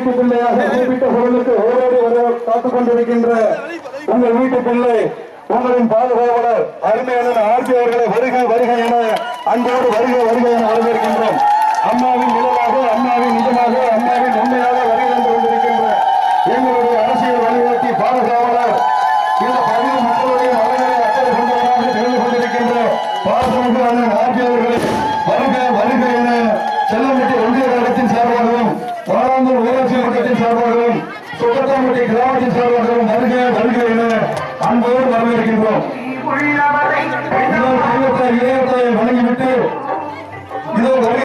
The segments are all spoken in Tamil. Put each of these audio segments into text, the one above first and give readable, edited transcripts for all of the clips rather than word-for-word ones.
வீட்டு பிள்ளையாக குறிப்பிட்ட பொருளுக்கு ஓரோடு வர காத்துக் கொண்டிருக்கின்ற உங்கள் வீட்டு பிள்ளை உங்களின் பாதுகாவலர் அருமையான ஆர்பி அவர்களை வருக வருக என அன்போடு வருக வருக என வரவேற்கின்றோம். அம்மாவின் நிழலாக, அம்மாவின் நிஜமாக, அம்மாவின் உண்மையாக வருகை தந்து கொண்டிருக்கின்ற எங்களுடைய அரசியல் வழிகாட்டி பாதுகாவலர் இந்த பகுதி மக்களுடைய நலன்களை அக்கறை கொண்டவராக தெரிந்து கொண்டிருக்கின்ற பாதுகாப்பு அண்ணன் ஆர்பி அவர்களை வருக வருக என செல்லம்பட்டி ஒன்றிய கழகத்தின் சார்பாகவும் வாராந்தூர் ஊராட்சி மன்றத்தின் சார்பாகவும் சுகத்தாம்பட்டி கிராமத்தின் சார்பாகவும் வருக வருக என அன்போடு வரவேற்கின்றோம். வழங்கிவிட்டு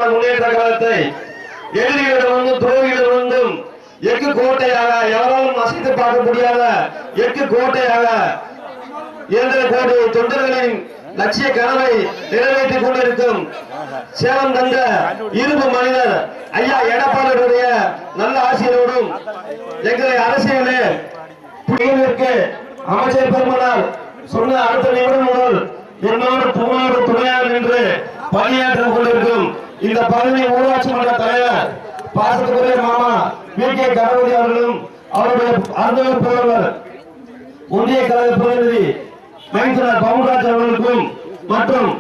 முன்னேற்ற காலத்தை எதிரிகளிடமிருந்தும் துரோகிகளிடமிருந்தும் எஃகு கோட்டையாக எவராலும் அசைத்து பார்க்க முடியாத எஃகு கோட்டையாக இயந்திர கோட்டை தொண்டர்களின் லட்சிய கனவை நிறைவேற்றிக் கொண்டிருக்கும் சேலம் தந்த இரும்பு மனிதர் ஐயா எடப்பாடியுடைய நல்ல ஆசிரியரோடும் எங்களை அரசியலே அமைச்சர் பெருமனார் சொன்ன அடுத்த நிமிடம் முதல் என்னோடு துணையாக நின்று பணியாற்றிக் கொண்டிருக்கும் இந்த பகுதி ஊராட்சி மன்ற தலைவர் பாசத்துக்குரிய மாமா வி.கே. கணபதி அவர்களும் அவருடைய அலுவலர் புதல்வர் ஒன்றிய கழக பிரதிநிதி மைந்தர் பவுன்ராஜ் அவர்களுக்கும் மற்றும்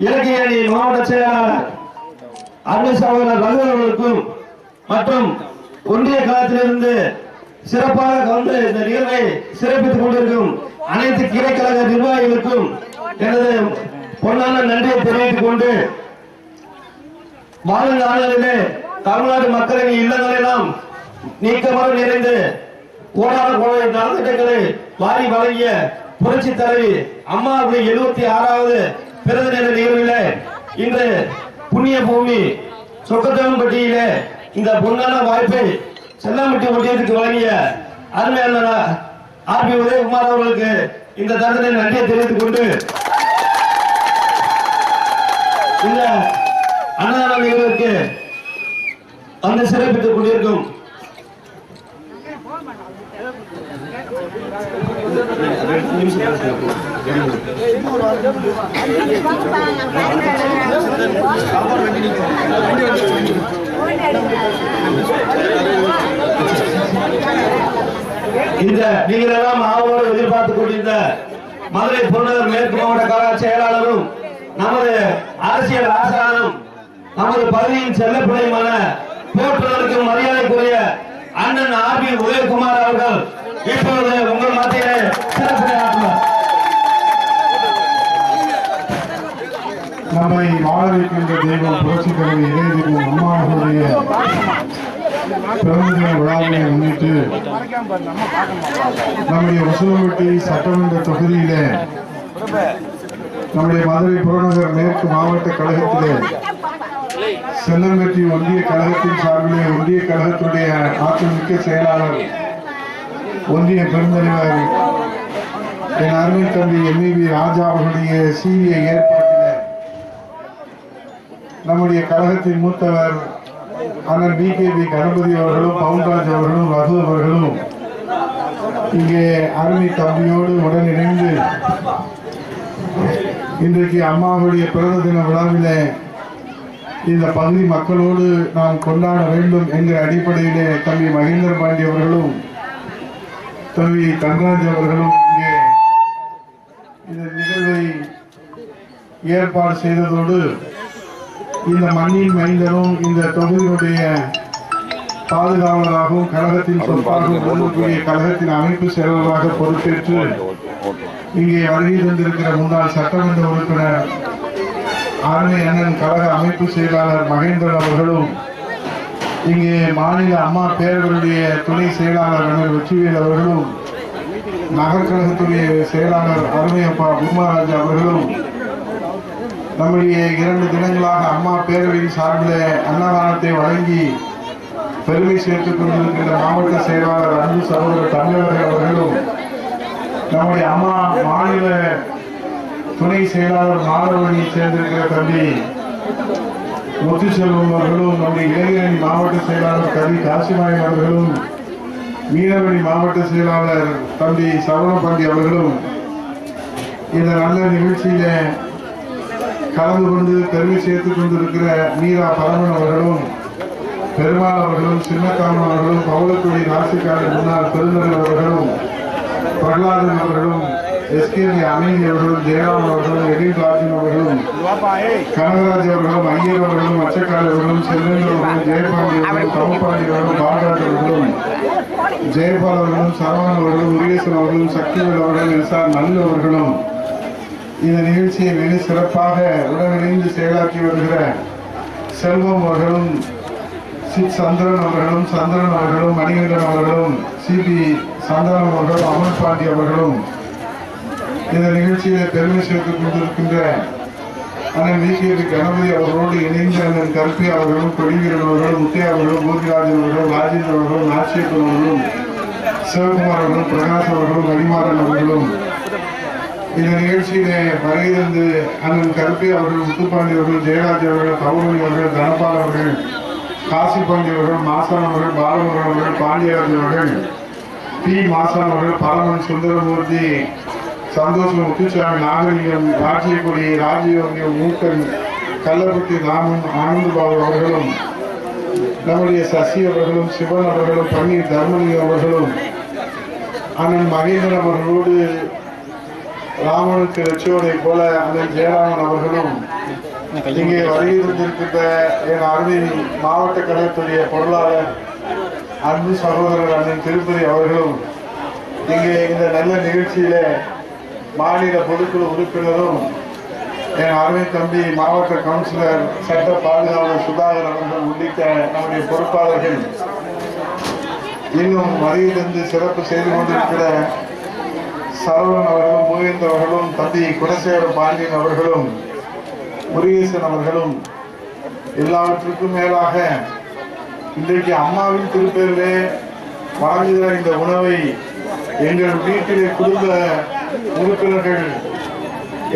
இலக்கிய அணி மாவட்ட செயலாளர் அருமை சகோதரர் ரகு அவர்களுக்கும் மற்றும் ஒன்றிய கழகத்திலிருந்து சிறப்பாக வந்து இந்த நிகழ்வை சிறப்பித்துக் கொண்டிருக்கும் அனைத்து கிளைக்கழக நிர்வாகிகளுக்கும் எனது பொன்னான நன்றியை தெரிவித்துக் கொண்டு வாழ்நாளிலே தமிழ்நாடு மக்களின் இல்லங்களெல்லாம் நீக்கமர நிறைந்து கோடான கோடை நலத்திட்டங்களை வாரி வழங்கிய புரட்சி தலைவி அம்மாவுடைய 76வது பிறந்த தின நிகழ்விலே இன்று புண்ணிய பூமி சொக்கத்தம்பட்டியிலே இந்த பொன்னான வாய்ப்பை செல்லம்பட்டி ஒன்றியத்துக்கு வழங்கிய அருமையான ஆர்பி உதயகுமார் அவர்களுக்கு இந்த தருணத்தை நன்றியை தெரிவித்துக் கொண்டு இந்த அன்னதான நிகழ்வுக்கு வந்து சிறப்பித்துக் கொண்டிருக்கும் இந்த நீங்கள் எல்லாம் ஆவோடு எதிர்பார்த்துக் கொண்டிருந்த மதுரை புறநகர் மேற்கு மாவட்ட கழக செயலாளரும் நமது அரசியல் ஆசானும் நமது பகுதியின் செல்லப்பிள்ளையுமான போற்றுவதற்கு மரியாதைக்குரிய அண்ணன் ஆர்பி உதயகுமார் அவர்கள் இப்பொழுது உங்கள் மத்தியிலே சிறப்புரையாற்றுவார். நம்மை வாழ வைக்கின்ற தெய்வம் புரட்சி தலைவி இதய அம்மாவுடைய பிறந்த தின விழாவினை முன்னிட்டு நம்முடைய உசிலம்பட்டி சட்டமன்ற தொகுதியிலே நம்முடைய மதுரை புறநகர் மேற்கு மாவட்ட கழகத்திலே செல்லம்பட்டி ஒன்றிய கழகத்தின் சார்பிலே ஒன்றிய கழகத்துடைய அதிமுக செயலாளர் ஒன்றிய பெருந்தலைவர் என் அருமை தம்பி எம்.வி. ராஜா அவர்களுடைய சீரிய ஏற்பாட்டில் நம்முடைய கழகத்தின் மூத்தவர் அண்ணன் வி.கே. கணபதி அவர்களும் பவுன்ராஜ் அவர்களும் ரகு அவர்களும் இங்கே அருமை தம்பியோடு உடன் இணைந்து இன்றைக்கு அம்மாவுடைய பிறந்த தின விழாவிலே இந்த பகுதி மக்களோடு நாம் கொண்டாட வேண்டும் என்கிற அடிப்படையிலே தம்பி மகேந்திர பாண்டி அவர்களும் தம்பி தன்ராஜ் அவர்களும் இங்கே இந்த நிகழ்வை ஏற்பாடு செய்ததோடு இந்த மண்ணின் மைந்தரும் இந்த தொகுதியினுடைய பாதுகாவலராகவும் கழகத்தின் சொற்பாகவும் இருக்கக்கூடிய கழகத்தின் அமைப்பு செயலராக பொறுப்பேற்று இங்கே வருகை தந்திருக்கிற முன்னாள் சட்டமன்ற உறுப்பினர் அருமை அண்ணன் கழக அமைப்பு செயலாளர் மகேந்திரன் அவர்களும் இங்கே மாநில அம்மா பேரவருடைய துணை செயலாளர் அண்ணன் வெற்றிவேல் அவர்களும் நகர்கழகத்துடைய செயலாளர் அருமையப்பா பூமாராஜ் அவர்களும் நம்முடைய 2 தினங்களாக அம்மா பேரவையின் சார்பில் அன்னதானத்தை வழங்கி பெருமை சேர்த்துக் கொண்டிருக்கின்ற மாவட்ட செயலாளர் அன்பு சகோதரர் தமிழர்கள் அவர்களும் நம்முடைய அம்மா மாநில துணை செயலாளர் மாணவர்களை சேர்ந்திருக்கிற தம்பி முத்துசெல்வம் அவர்களும் நம்முடைய இளைஞரணி மாவட்ட செயலாளர் கவி காசிமாயன் அவர்களும் மீனவனி மாவட்ட செயலாளர் தம்பி சரவணபாண்டி அவர்களும் இந்த நல்ல நிகழ்ச்சியில கலந்து கொண்டு பெருமை சேர்த்துக் கொண்டிருக்கிற மீரா பரமன் அவர்களும் பெருமாள் அவர்களும் சின்னக்காமன் அவர்களும் பவளக்குடி ராசிக்கார முன்னாள் பெருந்தலைவர் அவர்களும் பிரகலாதன் அவர்களும் எஸ்கேபி அமீன் அவர்களும் ஜெயராம் அவர்களும் எடின் ராஜன் அவர்களும் கனகராஜ் அவர்களும் ஐயர் அவர்களும் அச்சக்கால் அவர்களும் செல்வன் அவர்களும் ஜெயபாண்டி அவர்களும் தவப்பாண்டி அவர்களும் பாலராஜ் அவர்களும் ஜெயபால் அவர்களும் சரவணன் அவர்களும் முருகேசன் அவர்களும் சக்திவேல் அவர்களும் எஸ்ஆர் நல்ல அவர்களும் இந்த நிகழ்ச்சியை மிக சிறப்பாக உடனிணைந்து செயலாக்கி வருகிற செல்வம் அவர்களும் சந்திரன் அவர்களும் மணிகண்டன் அவர்களும் சிபி சந்திரன் அவர்களும் அமர் பாண்டி அவர்களும் இந்த நிகழ்ச்சியிலே பெருமை சேர்த்துக் கொண்டிருக்கின்ற அண்ணன் விகேபி கணபதி அவர்களோடு இணைந்த அண்ணன் கல்பி அவர்களும் கொடிவீரன் அவர்களும் முத்தையா அவர்களும் பூர்விராஜன் அவர்களும் ராஜேந்திர அவர்களும் நாச்சியப்பன் அவர்களும் சிவகுமார் அவர்களும் பிரகாஷ் அவர்களும் மணிமாறன் அவர்களும் இந்த நிகழ்ச்சியிலே வருகிறது அண்ணன் கல்பி அவர்கள் முத்துப்பாண்டி அவர்கள் ஜெயராஜ் அவர்கள் கவுரவி அவர்கள் தனபால் அவர்கள் காசி பாண்டி அவர்கள் மாசான் அவர்கள் பாலமுருகன் அவர்கள் பாண்டியராஜ் அவர்கள் பி மாசான் அவர்கள் பரமன் சுந்தரமூர்த்தி சந்தோஷம் முத்துசாமி நாகரிகம் ராஜ்யக்குடி ராஜயோகியம் மூக்கன் கள்ளப்பட்டி ராமன் ஆனந்த் பாபு அவர்களும் நம்முடைய சசி அவர்களும் சிவன் அவர்களும் பன்னீர் தர்மலிங்கம் அவர்களும் அண்ணன் மகேந்திரன் அவர்களோடு ராமனுக்கு லட்சியோடை போல அண்ணன் ஜெயராமன் அவர்களும் இங்கே வருகின்ற என் அருமை மாவட்ட கழகத்துடைய பொருளாளர் அன்பு சகோதரர் அண்ணன் திருப்பதி அவர்களும் இங்கே இந்த நல்ல நிகழ்ச்சியில மாநில பொதுக்குழு உறுப்பினரும் என் அருமை தம்பி மாவட்ட கவுன்சிலர் சட்ட பாதுகாவலர் சுதாகர் அவர்கள் உள்ளிட்ட நம்முடைய பொறுப்பாளர்கள் இன்னும் வருகிலிருந்து சிறப்பு செய்து கொண்டிருக்கிற சரவணன் அவர்களும் மூவேந்தர் அவர்களும் தம்பி குலசேகர பாண்டியன் அவர்களும் முருகேசன் அவர்களும் எல்லாவற்றுக்கும் மேலாக இன்றைக்கு அம்மாவின் திருப்பெயரிலே வழங்குகிற இந்த உணவை எங்கள் வீட்டிலே குடும்ப உறுப்பினர்கள்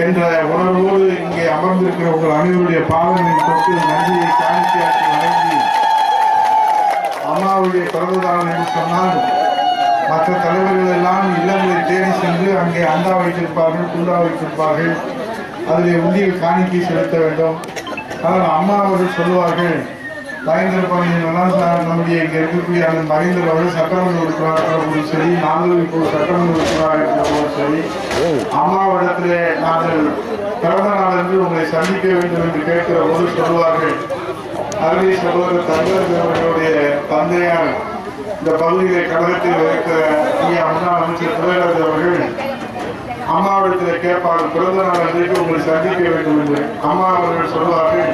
என்ற உணர்வோடு இங்கே அமர்ந்திருக்கிற உங்கள் அனைவருடைய பாதங்களில் தொட்டு நன்றியை காணிக்கையாக்கி வழங்கி அம்மாவுடைய பிறந்தநாள் என்று சொன்னால் மற்ற தலைவர்கள் எல்லாம் இல்லங்களை தேடி சென்று அங்கே அண்டா வைத்திருப்பார்கள் குண்டா வைத்திருப்பார்கள் அதிலே உண்டியில் காணிக்கை செலுத்த வேண்டும். ஆனால் அம்மா அவர்கள் சொல்லுவார்கள், மகேந்திர பாண்டியன் நம்முடைய இங்கே இருக்கக்கூடிய அந்த மகேந்திர அவர்கள் சட்டமன்ற உறுப்பினராக சரி, நாங்களும் இப்போ சட்டமன்ற உறுப்பினராக இருக்கிற சரி, அம்மாவிடத்திலே நாங்கள் பிறந்த நாள் என்று உங்களை சந்திக்க வேண்டும் என்று கேட்கிற போது சொல்லுவார்கள், அருமை சகோதரர் தங்கர் அவர்களுடைய தந்தையார் இந்த பகுதியிலே கழகத்தில் இருக்கிற முன்னாள் அமைச்சர் துரைராஜ் அவர்கள் அம்மாவிடத்தில் கேட்பார்கள், பிறந்த நாள் அன்றைக்கு உங்களை சந்திக்க வேண்டும் என்று. அம்மா அவர்கள் சொல்வார்கள்,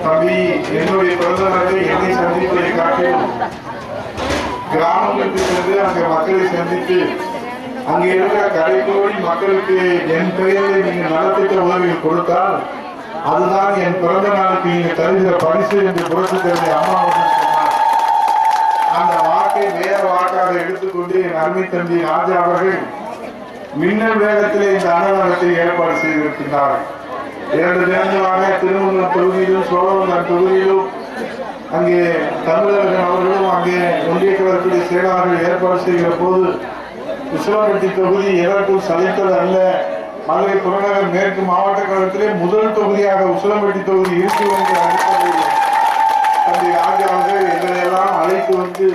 தம்பி, என்னுடைய பிறந்த நாளை என்னை சந்திப்பதை காட்டிலும் கிராமங்களுக்கு சென்று அங்கே மக்களை சந்தித்து அங்கே இருக்கிற கடைக்கோடி மக்களுக்கு என் பெயரில் நீங்கள் நலத்திட்ட உதவிகள் கொடுத்தால் அதுதான் என் பிறந்த நாளுக்கு நீங்கள் தருகிற பரிசு என்று புரட்சி தலைவர் அம்மா அவர்கள் சொன்னார். அந்த வாக்கை வேற வாக்காக எடுத்துக்கொண்டு என் அருமை தம்பி ராஜா அவர்கள் மின்னல் வேகத்திலே இந்த அன்னதானத்தை ஏற்பாடு செய்திருக்கின்றார்கள். 2 தினங்களாக திருமங்கலம் தொகுதியிலும் சோழவந்தான் தொகுதியிலும் அங்கே தமிழர்கள் அவர்களும் அங்கே ஒன்றிய கழகத்துடைய செயலாளர்கள் ஏற்பாடு செய்கிற போது உசிலம்பட்டி தொகுதி எதற்கும் சலித்தது அல்ல, மதுரை புறநகர் மேற்கு மாவட்ட கழகத்திலே முதல் தொகுதியாக உசிலம்பட்டி தொகுதி இருக்கும் என்ற அடிப்படையில் தந்தை ராஜா அவர்கள் எங்களையெல்லாம் அழைத்து வந்து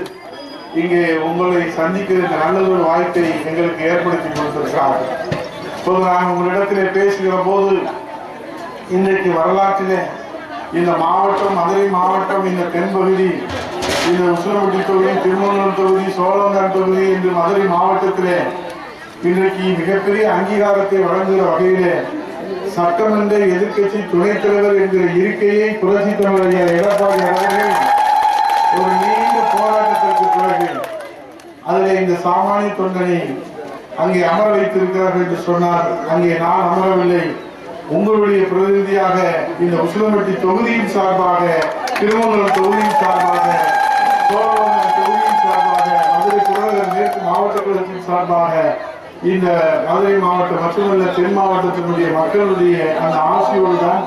இங்கே உங்களை சந்திக்கிற நல்ல ஒரு வாய்ப்பை எங்களுக்கு ஏற்படுத்தி கொடுத்திருக்கிறார். இப்போது நான் உங்களிடத்திலே பேசுகிற போது இன்றைக்கு வரலாற்றிலே இந்த மாவட்டம், மதுரை மாவட்டம், இந்த தென்பகுதி, இந்த உசிலம்பட்டி தொகுதி, திருமங்கலம் தொகுதி, சோழவந்தான் தொகுதி என்று மதுரை மாவட்டத்திலே இன்றைக்கு மிகப்பெரிய அங்கீகாரத்தை வழங்குகிற வகையிலே சட்டமன்ற எதிர்க்கட்சி துணைத் தலைவர் என்கிற இருக்கையை புரட்சி தலைவர் எடப்பாடி அவர்கள் ஒரு நீண்ட போராட்டத்திற்கு பிறகு அதில் இந்த சாமானிய தொண்டனை அங்கே அமர வைத்திருக்கிறார்கள் என்று சொன்னார். அங்கே நான் அமரவில்லை, உங்களுடைய பிரதிநிதியாக இந்த உசிலம்பட்டி தொகுதியின் சார்பாக, திருமங்கலம் தொகுதியின் சார்பாக, சோழவந்தான் தொகுதியின் சார்பாக, மதுரை புறநகர் மேற்கு மாவட்ட கழகத்தின் சார்பாக இந்த மதுரை மாவட்டம் மட்டுமல்ல தென் மாவட்டத்தினுடைய மக்களுடைய அந்த ஆசையோடு தான்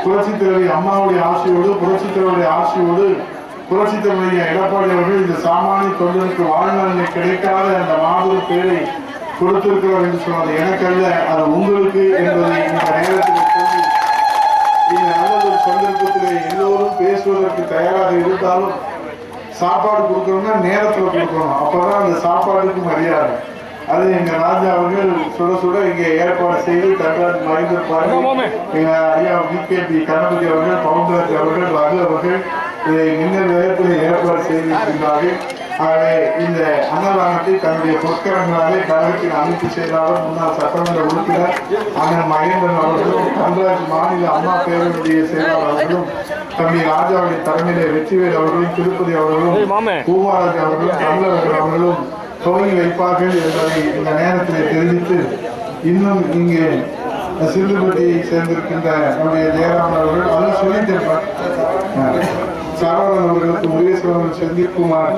புரட்சித் தலைவர் அம்மாவுடைய ஆசையோடு, புரட்சித் தலைவருடைய ஆசையோடு புரட்சித் தலைவர் எடப்பாடி அவர்கள் இந்த சாமானிய தொண்டனுக்கு வாழ்நாளில் கிடைக்காத அந்த மாபெரும் பேரை கொடுத்திருக்கிறார் என்று சொன்னது எனக்கல்ல, அது உங்களுக்கு என்பதை இந்த நேரத்தில் சொல்லி இந்த நல்ல ஒரு சந்தர்ப்பத்திலே எல்லோரும் பேசுவதற்கு தயாராக இருந்தாலும் சாப்பாடு கொடுக்கணும்னா நேரத்துல கொடுக்கணும், அப்பதான் அந்த சாப்பாடுக்கு மரியாதை. அது எங்க ராஜா அவர்கள் சுட சுட இங்க ஏற்பாடு செய்து தங்கராஜ் மகேந்திர பாண்டி, எங்க ஐயா விகேபி கணபதி அவர்கள், பவுண்டராஜ் அவர்கள், ரகு அவர்கள் இதை மின்னல் வேகத்தில் ஏற்பாடு செய்திருக்கிறார்கள். ஆகவே இந்த அன்னதானத்தை தன்னுடைய பொற்கரங்களாலே கழகத்தின் அமைப்பு செயலாளர் முன்னாள் சட்டமன்ற உறுப்பினர் அண்ணன் மகேந்திரன் அவர்களும், தங்கராஜ் மாநில அம்மா பேரவையுடைய செயலாளர் அவர்களும், தம்பி ராஜாவின் தலைமையிலே வெற்றிவேல் அவர்களும், திருப்பதி அவர்களும், பூமாராஜ் அவர்களும், தமிழர்கள் அவர்களும் துவங்கி வைப்பார்கள் என்பதை இந்த நேரத்தில் தெரிவித்து, இன்னும் இங்கே சிந்துபட்டியை சேர்ந்திருக்கின்ற நம்முடைய ஜெயராமன் அவர்கள் அதை சொல்லித்திருப்பார். சரவணன் அவர்களுக்கு, முருகேஸ்வரன், செந்தில்குமார்,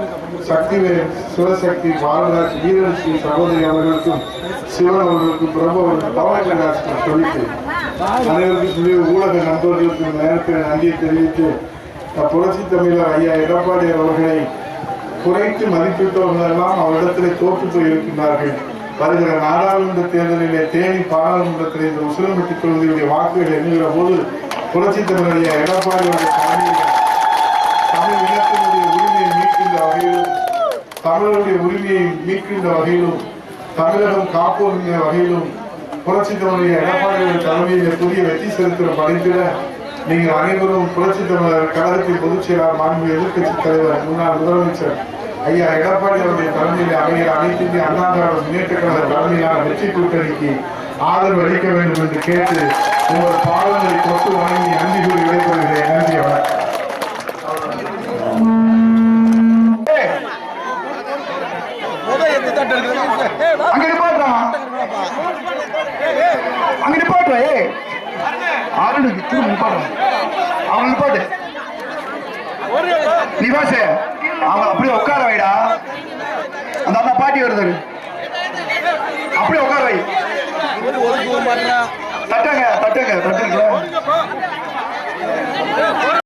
சக்திவேல், சிவசக்தி, பாலராஜ், வீரலட்சுமி சகோதரி அவர்களுக்கும், சிவன் அவர்களுக்கும், பிரபு அவர்களுக்கும் தவறாக சொல்லிட்டு அனைவருக்கும் சொல்லி ஊடக நண்பர்களுக்கு நேரத்தில் நன்றியை தெரிவித்து, புரட்சி தமிழர் ஐயா எடப்பாடி அவர்களை குறைத்து மதிப்பிட்டவர்களெல்லாம் அவரிடத்திலே தோற்று போயிருக்கின்றார்கள். வருகிற நாடாளுமன்ற தேர்தலிலே தேனி பாராளுமன்றத்தில் இந்த உசிலம்பட்டி தொகுதியுடைய வாக்குகள் எண்ணுகிற போது புரட்சி தமிழர் ஐயா எடப்பாடியுடைய தமிழ் இனத்தினுடைய உரிமையை மீட்கின்ற வகையிலும், தமிழருடைய உரிமையை மீட்கின்ற வகையிலும், தமிழகம் காப்போம் என்ற வகையிலும் புரட்சி தமிழர் எடப்பாடியுடைய தலைமையிலே புதிய வெற்றி செலுத்தின படைத்திட நீங்கள் அனைவரும் புரட்சி தமிழர் கழகத்தின் பொதுச் செயலாளர், மாண்புமிகு எதிர்க்கட்சி தலைவர், முன்னாள் முதலமைச்சர் ஐயா எடப்பாடி அவருடைய தலைமையில் அமைகிற அனைத்து இந்திய அண்ணா திராவிட முன்னேற்ற கழக தலைமையிலான வெற்றி கூட்டணிக்கு ஆதரவு அளிக்க வேண்டும் என்று கேட்டு உங்கள் பாதங்களை தொட்டு வணங்கி நன்றி கூறி விடைபெறுகிறேன். நன்றி, வணக்கம். நிவாசே அவங்க அப்படியே உட்கார வைடா, அந்த அண்ணா பாட்டி வருது, அப்படியே உட்கார வை. தட்டங்க தட்டங்க தட்டுங்க.